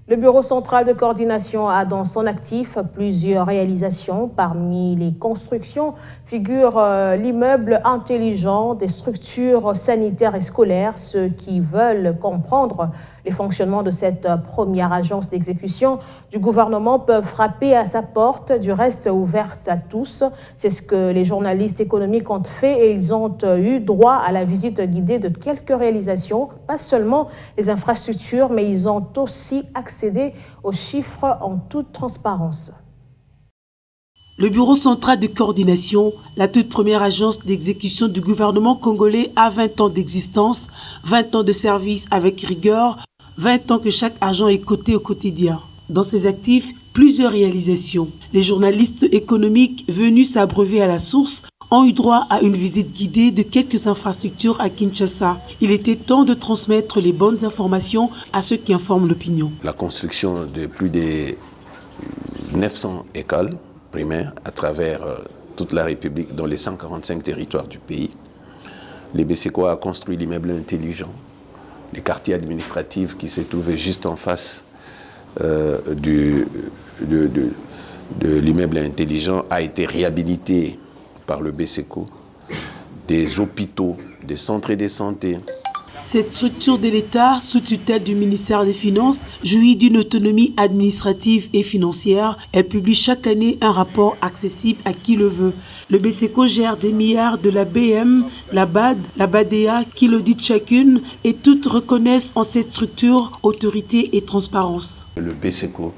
Le Bureau central de coordination a dans son actif plusieurs réalisations. Parmi les constructions figure l'immeuble intelligent des structures sanitaires et scolaires. Ceux qui veulent comprendre les fonctionnements de cette première agence d'exécution du gouvernement peuvent frapper à sa porte, du reste ouverte à tous. C'est ce que les journalistes économiques ont fait et ils ont eu droit à la visite guidée de quelques réalisations, pas seulement les infrastructures, mais ils ont aussi accédé aux chiffres en toute transparence. Le Bureau central de coordination, la toute première agence d'exécution du gouvernement congolais, a 20 ans d'existence, 20 ans de service avec rigueur, 20 ans que chaque agent est coté au quotidien. Dans ses actifs, plusieurs réalisations. Les journalistes économiques venus s'abreuver à la source ont eu droit à une visite guidée de quelques infrastructures à Kinshasa. Il était temps de transmettre les bonnes informations à ceux qui informent l'opinion. La construction de plus de 900 écoles primaires à travers toute la République, dans les 145 territoires du pays. Les BCCO a construit l'immeuble intelligent, les quartiers administratifs qui se trouvaient juste en face de l'immeuble intelligent a été réhabilité par le BCCO, des hôpitaux, des centres de santé. Cette structure de l'État, sous tutelle du ministère des Finances, jouit d'une autonomie administrative et financière. Elle publie chaque année un rapport accessible à qui le veut. Le BCCO gère des milliards de la BM, la BAD, la BADEA, qui l'auditent chacune, et toutes reconnaissent en cette structure autorité et transparence. Le BCCO,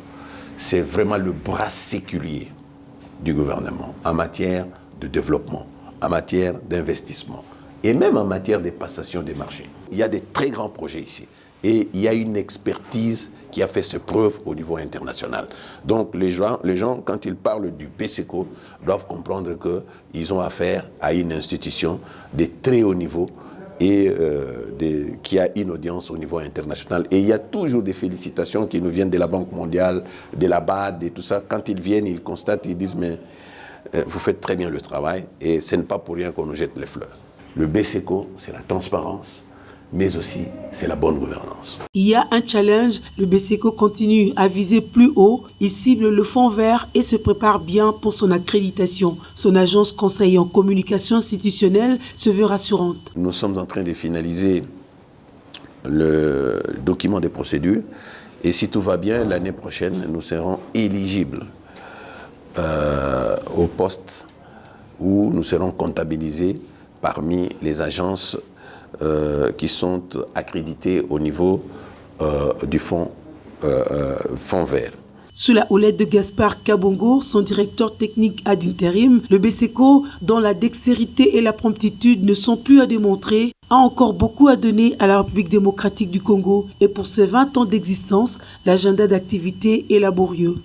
c'est vraiment le bras séculier du gouvernement en matière de développement, en matière d'investissement et même en matière de passation des marchés. Il y a des très grands projets ici et il y a une expertise qui a fait ses preuves au niveau international. Donc les gens quand ils parlent du BCCO, doivent comprendre qu'ils ont affaire à une institution de très haut niveau et qui a une audience au niveau international. Et il y a toujours des félicitations qui nous viennent de la Banque mondiale, de la BAD et tout ça. Quand ils viennent, ils constatent, ils disent mais vous faites très bien le travail et ce n'est pas pour rien qu'on nous jette les fleurs. Le BCCO, c'est la transparence, mais aussi c'est la bonne gouvernance. Il y a un challenge, le BCCO continue à viser plus haut, il cible le fonds vert et se prépare bien pour son accréditation. Son agence conseil en communication institutionnelle se veut rassurante. Nous sommes en train de finaliser le document des procédures et si tout va bien, l'année prochaine, nous serons éligibles au poste où nous serons comptabilisés parmi les agences qui sont accréditées au niveau du fonds vert. Sous la houlette de Gaspard Kabongo, son directeur technique ad intérim, le BCCO, dont la dextérité et la promptitude ne sont plus à démontrer, a encore beaucoup à donner à la République démocratique du Congo. Et pour ses 20 ans d'existence, l'agenda d'activité est laborieux.